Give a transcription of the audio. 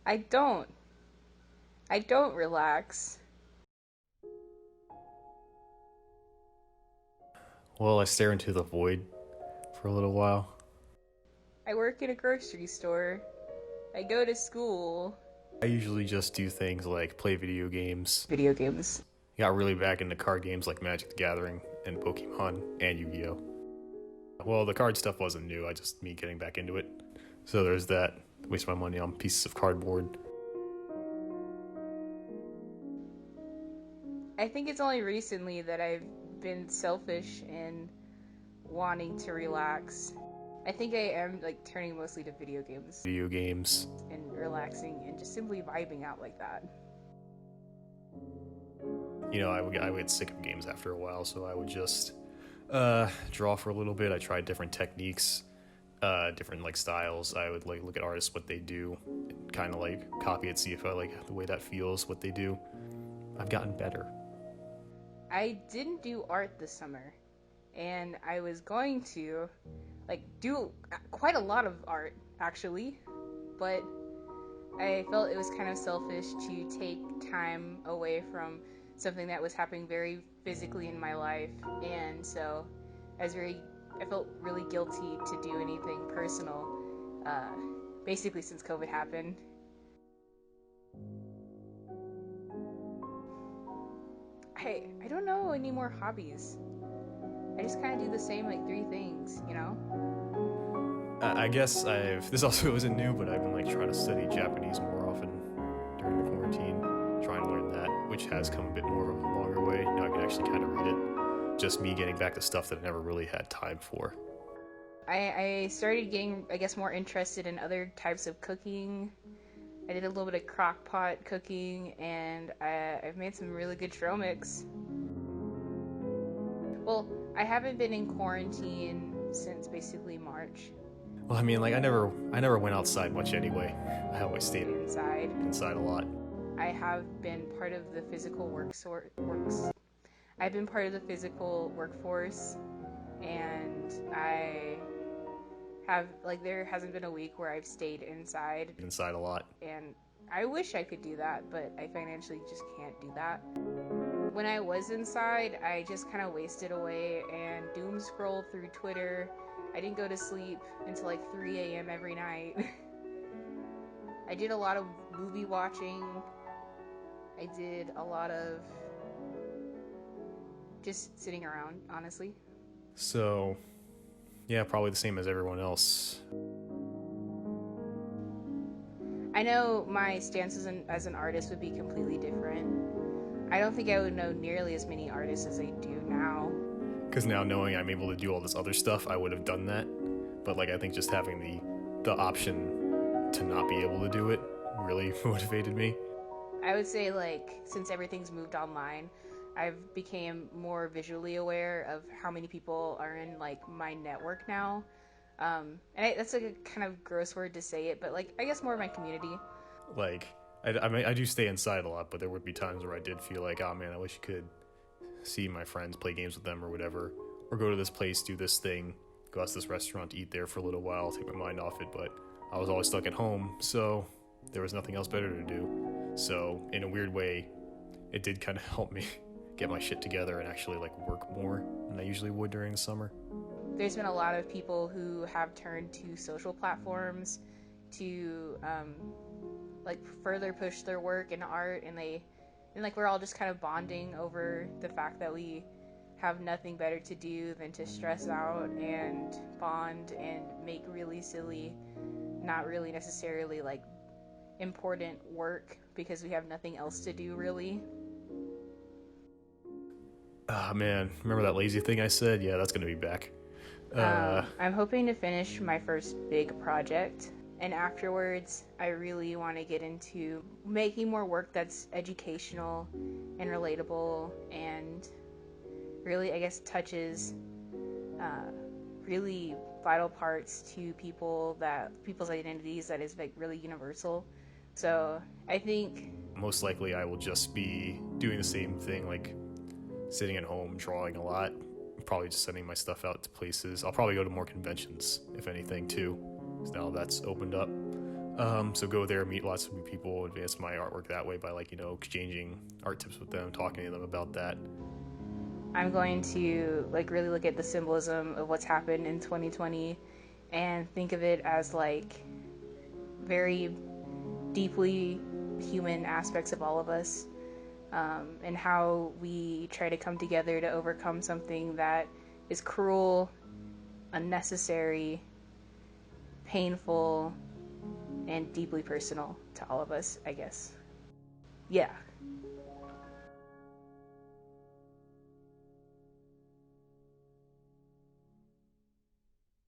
I don't. I don't relax. Well, I stare into the void for a little while. I work in a grocery store. I go to school. I usually just do things like play video games. Video games. Got really back into card games like Magic the Gathering and Pokemon and Yu-Gi-Oh! Well, the card stuff wasn't new, I just me getting back into it. So there's that. Waste my money on pieces of cardboard. I think it's only recently that I've been selfish in wanting to relax. I think I am like turning mostly to video games Video games. and relaxing and just simply vibing out like that. You know, I would get sick of games after a while, so I would just draw for a little bit. I tried different techniques, different like styles. I would like look at artists, what they do, kind of like copy it, see if I like the way that feels, what they do. I've gotten better. I didn't do art this summer, and I was going to like do quite a lot of art actually, but I felt it was kind of selfish to take time away from something that was happening very physically in my life, and so I felt really guilty to do anything personal, uh, basically since COVID happened. I don't know any more hobbies. I just kind of do the same like three things, you know? I guess this also isn't new, but I've been like trying to study Japanese more often during the quarantine, trying to learn that, which has come a bit more of a longer way. Now I can actually kind of read it. Just me getting back to stuff that I never really had time for. I started getting, I guess, more interested in other types of cooking. I did a little bit of crock pot cooking, and I've made some really good trail mix. Well, I haven't been in quarantine since basically March. Well, I mean, like I never went outside much anyway. I always stayed Inside. inside a lot. I have been part of the physical works. I've been part of the physical workforce, and I have like there hasn't been a week where I've stayed inside, Inside a lot. and I wish I could do that, but I financially just can't do that. When I was inside, I just kind of wasted away and doom scrolled through Twitter. I didn't go to sleep until like 3 a.m. every night. I did a lot of movie watching. I did a lot of just sitting around, honestly. So, yeah, probably the same as everyone else. I know my stance as an artist would be completely different. I don't think I would know nearly as many artists as I do now. Because now knowing I'm able to do all this other stuff, I would have done that. But like I think just having the option to not be able to do it really motivated me. I would say like since everything's moved online, I've became more visually aware of how many people are in like my network now. That's like a kind of gross word to say it, but like I guess more of my community. Like I mean, I do stay inside a lot, but there would be times where I did feel like, oh man, I wish I could see my friends, play games with them or whatever, or go to this place, do this thing, go out to this restaurant, eat there for a little while, take my mind off it. But I was always stuck at home, so there was nothing else better to do. So in a weird way, it did kind of help me get my shit together and actually like work more than I usually would during the summer. There's been a lot of people who have turned to social platforms to like further push their work and art, and like we're all just kind of bonding over the fact that we have nothing better to do than to stress out and bond and make really silly, not really necessarily like important work because we have nothing else to do really. Ah man, remember that lazy thing I said? Yeah, that's gonna be back. I'm hoping to finish my first big project, and afterwards I really want to get into making more work that's educational and relatable and really, I guess, touches really vital parts to people's identities that is like really universal. So I think Most likely I will just be doing the same thing, like sitting at home, drawing a lot, probably just sending my stuff out to places. I'll probably go to more conventions, if anything, too, because now that's opened up. So go there, meet lots of new people, advance my artwork that way by exchanging art tips with them, talking to them about that. I'm going to like really look at the symbolism of what's happened in 2020 and think of it as like very deeply human aspects of all of us, and how we try to come together to overcome something that is cruel, unnecessary, painful, and deeply personal to all of us, I guess. Yeah.